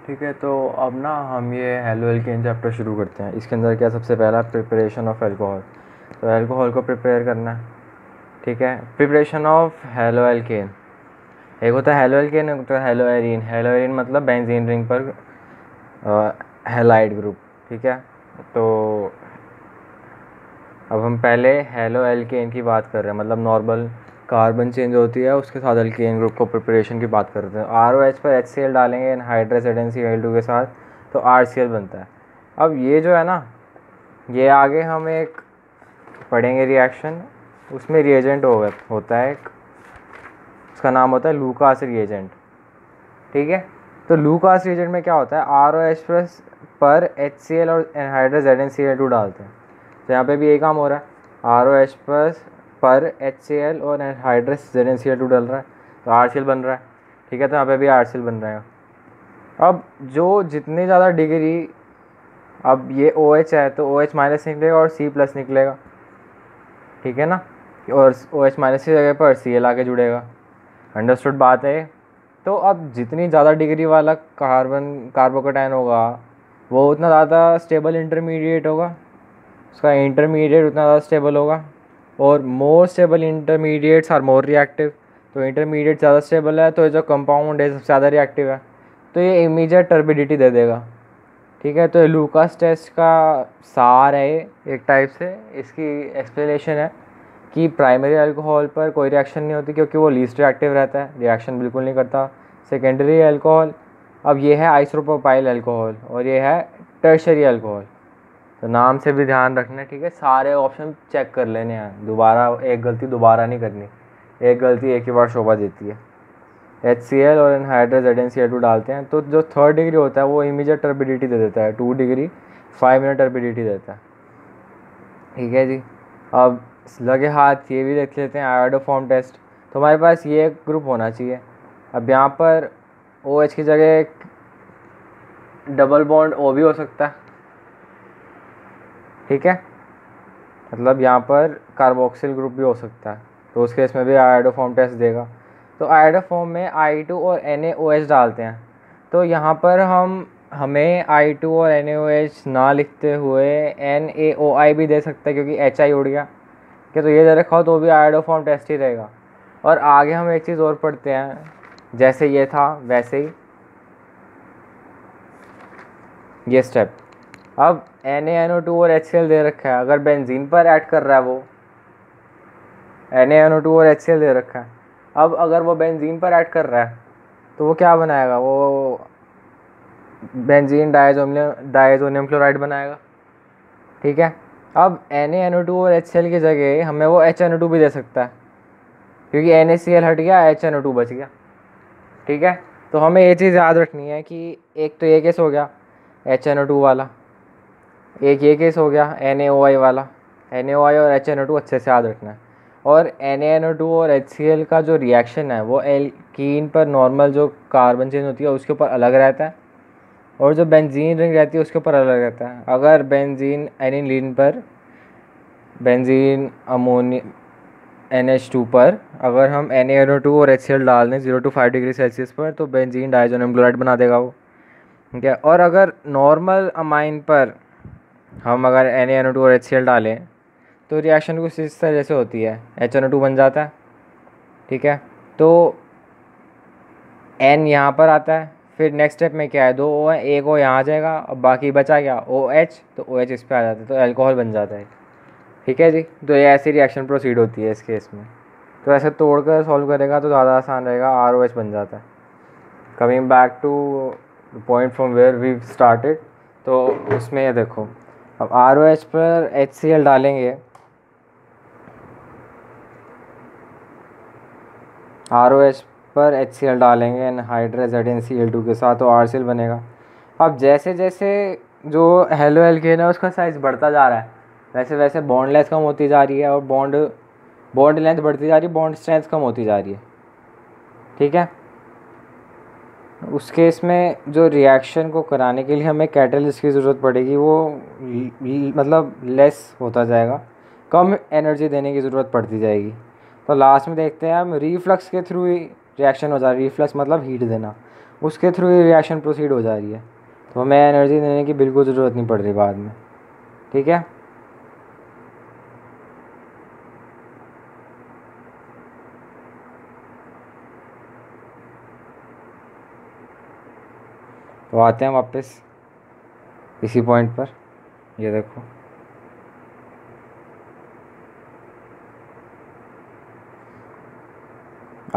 ठीक है, तो अब ना हम ये हेलो एल्केन चैप्टर शुरू करते हैं। इसके अंदर क्या सबसे पहला प्रिपरेशन ऑफ अल्कोहल। तो अल्कोहल को प्रिपेयर करना है। ठीक है, प्रिपरेशन ऑफ हेलो एल्केन। एक होता है हेलो एल्केन, एक होता है हेलो एरीन। हेलो एरीन मतलब बेंजीन रिंग पर हैलाइड ग्रुप। ठीक है, तो अब हम पहले हेलो एल्केन की बात कर रहे हैं, मतलब नॉर्मल कार्बन चेंज होती है उसके साथ एल्केन ग्रुप को प्रिपरेशन की बात करते हैं। ROH पर HCl डालेंगे एनहाइड्रस NaCl2 के साथ, तो RCl बनता है। अब ये जो है ना, ये आगे हम एक पढ़ेंगे रिएक्शन, उसमें रिएजेंट होता है एक, उसका नाम होता है लूकास रिएजेंट। ठीक है, तो लूकास रिएजेंट में क्या होता है, ROH पर HCl और एनहाइड्रस ZnCl2 डालते हैं। तो यहाँ पे भी यही काम हो रहा है, ROH पर HCl और एनहाइड्रस ZnCl2 डल रहा है, तो RCl बन रहा है। ठीक है, तो यहाँ पे भी RCl बन रहा है। अब जो जितनी ज़्यादा डिग्री, अब ये OH है तो OH माइनस निकलेगा और C प्लस निकलेगा। ठीक है ना, और OH माइनस की जगह पर Cl आके जुड़ेगा। अंडरस्टूड बात है। तो अब जितनी ज़्यादा डिग्री वाला कार्बोकेटायन होगा वो उतना ज़्यादा स्टेबल इंटरमीडिएट होगा, उसका इंटरमीडिएट उतना ज़्यादा स्टेबल होगा, और more stable intermediates are more reactive. तो इंटरमीडिएट ज़्यादा स्टेबल है तो जो कंपाउंड है सबसे ज़्यादा रिएक्टिव है, तो ये इमीडिएट टर्बिडिटी दे देगा। ठीक है, तो ये लूकास टेस्ट का सार है एक टाइप से। इसकी एक्सप्लेनेशन है कि प्राइमरी अल्कोहल पर कोई रिएक्शन नहीं होती क्योंकि वो लीस्ट रिएक्टिव रहता है, रिएक्शन बिल्कुल नहीं करता। सेकेंडरी अल्कोहल, अब ये है आइसोप्रोपाइल अल्कोहल और ये है टर्शरी अल्कोहल। तो नाम से भी ध्यान रखना है। ठीक है, सारे ऑप्शन चेक कर लेने हैं, दोबारा एक गलती दोबारा नहीं करनी, एक गलती एक ही बार शोभा देती है। HCl और एनहाइड्रस ZnCl2 डालते हैं तो जो थर्ड डिग्री होता है वो इमीडिएट टर्बिडिटी दे देता है, 2 डिग्री 5 मिनट टर्बिडिटी देता है। ठीक है जी, अब लगे हाथ ये भी देख लेते हैं, आयोडोफॉर्म टेस्ट। तो हमारे पास ये ग्रुप होना चाहिए। अब यहाँ पर OH की जगह एक डबल बॉन्ड O भी हो सकता है। ठीक है, मतलब यहाँ पर कार्बोक्सिल ग्रुप भी हो सकता है, तो उस केस में भी आयोडोफॉर्म टेस्ट देगा। तो आयोडोफॉर्म में I2 और NaOH डालते हैं। तो यहाँ पर हमें I2 और NaOH ना लिखते हुए NaOI भी दे सकते हैं क्योंकि HI उड़ गया। कि तो ये दे रखा हो तो भी आयोडोफॉर्म टेस्ट ही रहेगा। और आगे हम एक चीज़ और पढ़ते हैं, जैसे ये था वैसे ही ये स्टेप। अब NaNO2 और HCl दे रखा है, अगर बेंजीन पर ऐड कर रहा है वो, NaNO2 और HCl दे रखा है, अब अगर वो बेंजीन पर ऐड कर रहा है तो वो क्या बनाएगा, वो बेंजीन डायजोनियम क्लोराइड बनाएगा। ठीक है, अब NaNO2 और HCl की जगह हमें वो HNO2 भी दे सकता है क्योंकि NaCl हट गया, HNO2 बच गया। ठीक है, तो हमें ये चीज़ याद रखनी है कि एक तो ये केस हो गया HNO2 वाला, एक ये केस हो गया NaOI वाला। NaOI और HNO2 अच्छे से याद रखना है। और NaNO2 और HCl का जो रिएक्शन है वो एल्कीन पर नॉर्मल जो कार्बन चेंज होती है उसके ऊपर अलग रहता है, और जो बेंजीन रिंग रहती है उसके ऊपर अलग रहता है। अगर बेंजीन एनिलीन पर, बेंजीन अमोनियम NH2 पर अगर हम NaNO2 और HCl डाल दें 0 to 5 डिग्री सेल्सियस पर, तो बेंजीन डायजोनियम क्लोराइड बना देगा वो। ठीक है, और अगर नॉर्मल अमाइन पर हम अगर NaNO2 और HCl डालें तो रिएक्शन कुछ इस तरह से होती है, HNO2 बन जाता है। ठीक है, तो N यहाँ पर आता है, फिर नेक्स्ट स्टेप में क्या है, 2 O है, एक O यहाँ आ जाएगा, अब बाकी बचा क्या OH, तो OH इस पर आ जाता है, तो अल्कोहल बन जाता है। ठीक है जी, तो ये ऐसी रिएक्शन प्रोसीड होती है इस केस में। तो ऐसे तोड़कर सॉल्व करेगा तो ज़्यादा आसान रहेगा, ROH बन जाता है। Coming back to point from where we started, तो उसमें ये देखो, अब ROH पर HCl डालेंगे, ROH पर HCl डालेंगे एनहाइड्रस ZnCl2 के साथ, तो RCl बनेगा। अब जैसे जैसे जो हेलो एल्केन है उसका साइज़ बढ़ता जा रहा है, वैसे वैसे बॉन्ड लेंथ कम होती जा रही है और बॉन्ड लेंथ बढ़ती जा रही है, बॉन्ड स्ट्रेंथ कम होती जा रही है। ठीक है, उस केस में जो रिएक्शन को कराने के लिए हमें कैटलिस्ट की ज़रूरत पड़ेगी, वो मतलब लेस होता जाएगा, कम एनर्जी देने की ज़रूरत पड़ती जाएगी। तो लास्ट में देखते हैं हम रिफ्लक्स के थ्रू ही रिएक्शन हो जा रहा है। रिफ्लक्स मतलब हीट देना, उसके थ्रू ही रिएक्शन प्रोसीड हो जा रही है, तो हमें एनर्जी देने की बिल्कुल ज़रूरत नहीं पड़ रही बाद में। ठीक है, तो आते हैं वापस इसी पॉइंट पर। ये देखो,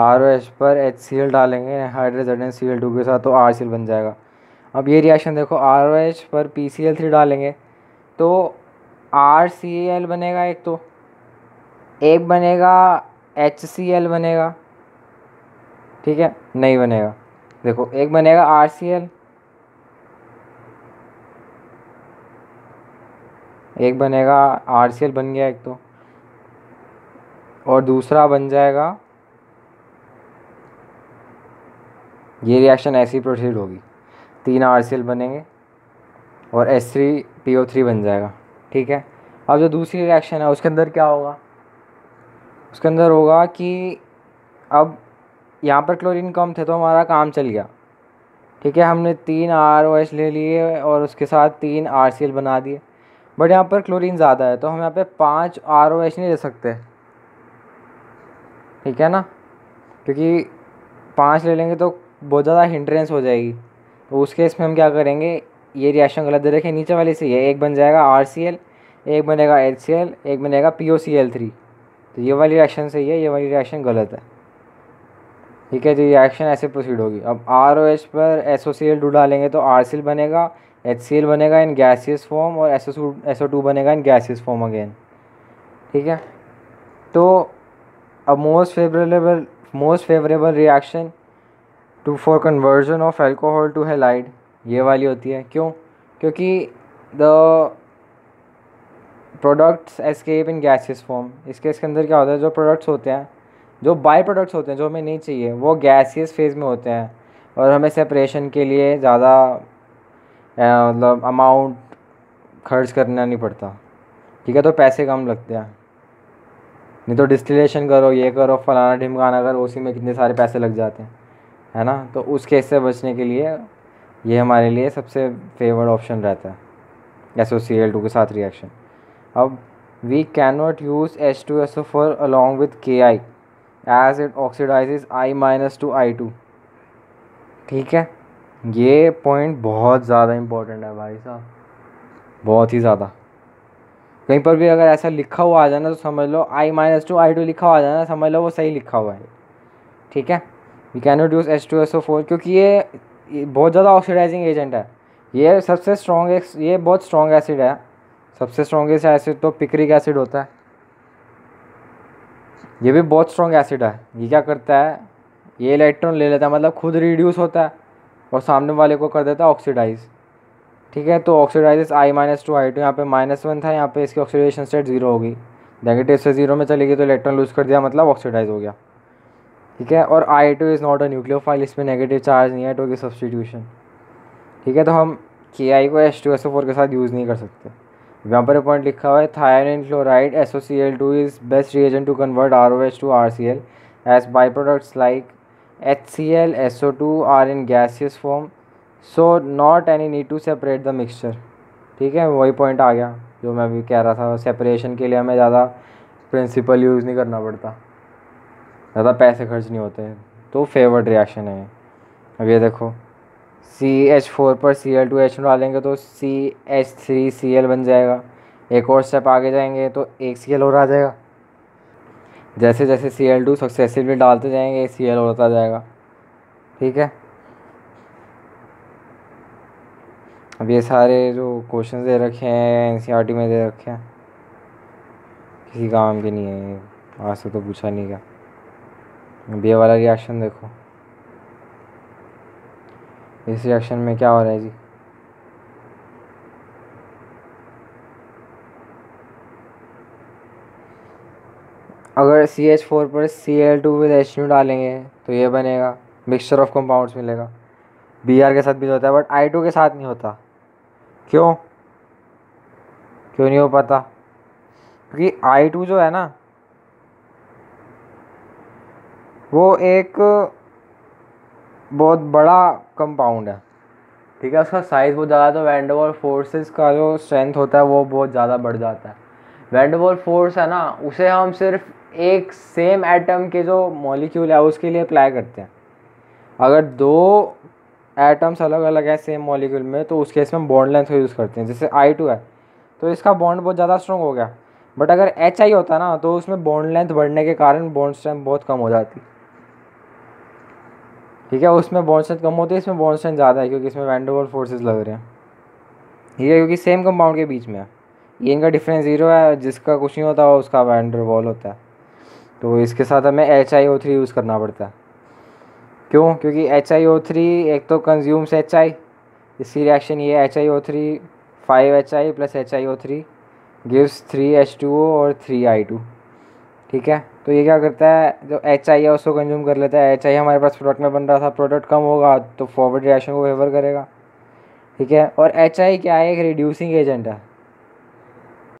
ROH पर HCl डालेंगे हाइड्रोजन Cl2 के साथ, तो RCl बन जाएगा। अब ये रिएक्शन देखो, ROH पर PCl3 डालेंगे तो RCl बनेगा एक, तो एक बनेगा HCl बनेगा। ठीक है, नहीं बनेगा। देखो, एक बनेगा RCl, एक बनेगा RCl बन गया एक तो, और दूसरा बन जाएगा, ये रिएक्शन ऐसी प्रोसीड होगी, 3 RCl बनेंगे और H3PO3 बन जाएगा। ठीक है, अब जो दूसरी रिएक्शन है उसके अंदर क्या होगा, उसके अंदर होगा कि अब यहाँ पर क्लोरीन कम थे तो हमारा काम चल गया। ठीक है, हमने 3 ROH ले लिए और उसके साथ 3 RCl बना दिए, बट यहाँ पर क्लोरीन ज़्यादा है तो हम यहाँ पे 5 ROH नहीं ले सकते। ठीक है ना, क्योंकि 5 ले लेंगे तो बहुत ज़्यादा हिंड्रेंस हो जाएगी, तो उस केस में हम क्या करेंगे, ये रिएक्शन गलत दे रखे, नीचे वाली सही है, एक बन जाएगा RCl, एक बनेगा HCl, एक बनेगा POCl3, तो ये वाली रिएक्शन सही है, ये वाली रिएक्शन गलत है। ठीक है, तो ये रिएक्शन ऐसे प्रोसीड होगी। अब ROH पर SOCl2 डालेंगे तो RCl बनेगा, HCl बनेगा इन गैसियस फॉर्म, और SO2 बनेगा इन गैसियस फॉर्म अगेन। ठीक है, तो अब most favourable reaction to for conversion of alcohol to halide ये वाली होती है। क्यों? क्योंकि the products escape in gaseous form, इसके अंदर क्या होता है, जो प्रोडक्ट्स होते हैं, जो बाई प्रोडक्ट्स होते हैं जो हमें नहीं चाहिए, वो गैसियस फेज में होते हैं, और हमें सेपरेशन के लिए ज़्यादा मतलब अमाउंट खर्च करना नहीं पड़ता। ठीक है, तो पैसे कम लगते हैं। नहीं तो डिस्टिलेशन करो, ये करो, फलाना ढिमकाना करो, उसी में कितने सारे पैसे लग जाते हैं, है ना। तो उस केस से बचने के लिए ये हमारे लिए सबसे फेवर्ड ऑप्शन रहता है SOCl2 के साथ रिएक्शन। अब we can not use H2SO4 along with Ki as it oxidizes I- to I2। ठीक है, ये पॉइंट बहुत ज़्यादा इम्पोर्टेंट है भाई साहब, बहुत ही ज़्यादा। कहीं पर भी अगर ऐसा लिखा हुआ आ जाना तो समझ लो I- to I2 लिखा हुआ आ जाना, समझ लो वो सही लिखा हुआ है। ठीक है, we can not use H2SO4 क्योंकि ये बहुत ज़्यादा ऑक्सीडाइजिंग एजेंट है। ये सबसे स्ट्रॉन्गेस्ट, ये बहुत स्ट्रॉन्ग एसिड है। सबसे स्ट्रॉन्गेस्ट एसिड तो पिक्रिक एसिड होता है, ये भी बहुत स्ट्रॉन्ग एसिड है। ये क्या करता है, ये इलेक्ट्रॉन ले लेता है, मतलब खुद रिड्यूस होता है और सामने वाले को कर देता है ऑक्सीडाइज। ठीक है, तो ऑक्सीडाइजेस I- to I2, यहाँ पे -1 था, यहाँ पे इसकी ऑक्सीडेशन स्टेट 0 होगी, नेगेटिव से 0 में चलेगी तो इलेक्ट्रॉन लूज कर दिया, मतलब ऑक्सीडाइज हो गया। ठीक है, और I2 is not a nucleophile, इसमें नेगेटिव चार्ज नहीं है, तो की सब्सटीट्यूशन। ठीक है, तो हम Ki को H2SO4 के साथ यूज़ नहीं कर सकते। यहाँ पर पॉइंट लिखा हुआ है, thionyl chloride SOCl2 is best reagent to convert ROH to RCl as by products like HCl SO2 are in gaseous form, so not any need to separate the mixture. ठीक है, वही पॉइंट आ गया जो मैं भी कह रहा था, सेपरेशन के लिए हमें ज़्यादा प्रिंसिपल यूज़ नहीं करना पड़ता, ज़्यादा पैसे खर्च नहीं होते, तो फेवर्ड रिएक्शन है। अब ये देखो, CH4 पर Cl2H डालेंगे तो CH3Cl बन जाएगा। एक और स्टेप आगे जाएंगे तो एक Cl और आ जाएगा। जैसे जैसे Cl2 सक्सेसिवली डालते जाएंगे Cl होता जाएगा। ठीक है, अब ये सारे जो क्वेश्चंस दे रखे हैं NCERT में दे रखे हैं, किसी काम के नहीं है, आज से तो पूछा नहीं गया। अब ये वाला रिएक्शन देखो, इस रिएक्शन में क्या हो रहा है जी, अगर CH4 पर Cl2 विद H डालेंगे तो ये बनेगा, मिक्सचर ऑफ कंपाउंड्स मिलेगा। Br के साथ भी होता है बट I2 के साथ नहीं होता। क्यों क्यों नहीं हो पाता? क्योंकि I2 जो है ना, वो एक बहुत बड़ा कंपाउंड है, ठीक है, उसका साइज़ बहुत ज़्यादा है, तो वैन डर वाल्स फोर्सेस का जो स्ट्रेंथ होता है वो बहुत ज़्यादा बढ़ जाता है। वैन डर वाल्स फोर्स है ना, उसे हम सिर्फ एक सेम एटम के जो मॉलिक्यूल है उसके लिए अप्लाई करते हैं। अगर दो एटम्स अलग अलग है सेम मॉलिक्यूल में तो उस केस में हम बॉन्ड लेंथ का यूज़ करते हैं। जैसे I2 है तो इसका बॉन्ड बहुत ज़्यादा स्ट्रॉन्ग हो गया, बट अगर HI होता ना तो उसमें बॉन्ड लेंथ बढ़ने के कारण बॉन्ड स्ट्रेंथ बहुत कम हो जाती, ठीक है। उसमें बॉन्ड स्ट्रेंथ कम होती है, इसमें बॉन्ड स्ट्रेंथ ज़्यादा है क्योंकि इसमें वैन डर वाल्स फोर्सेस लग रहे हैं, ठीक है, क्योंकि सेम कंपाउंड के बीच में है। ये इनका डिफरेंस 0 है, जिसका कुछ नहीं होता उसका वैन डर वाल होता है। तो इसके साथ हमें HiO3 यूज़ करना पड़ता है। क्यों? क्योंकि HiO3 एक तो कंज्यूम्स HI, इसकी रिएक्शन ये HiO3 5HI plus HiO3 gives 3H2O और 3I2, ठीक है। तो ये क्या करता है, जो HI है उसको कंज्यूम कर लेता है। HI हमारे पास प्रोडक्ट में बन रहा था, प्रोडक्ट कम होगा तो फॉरवर्ड रिएक्शन को फेवर करेगा, ठीक है। और HI क्या है, एक रिड्यूसिंग एजेंट है,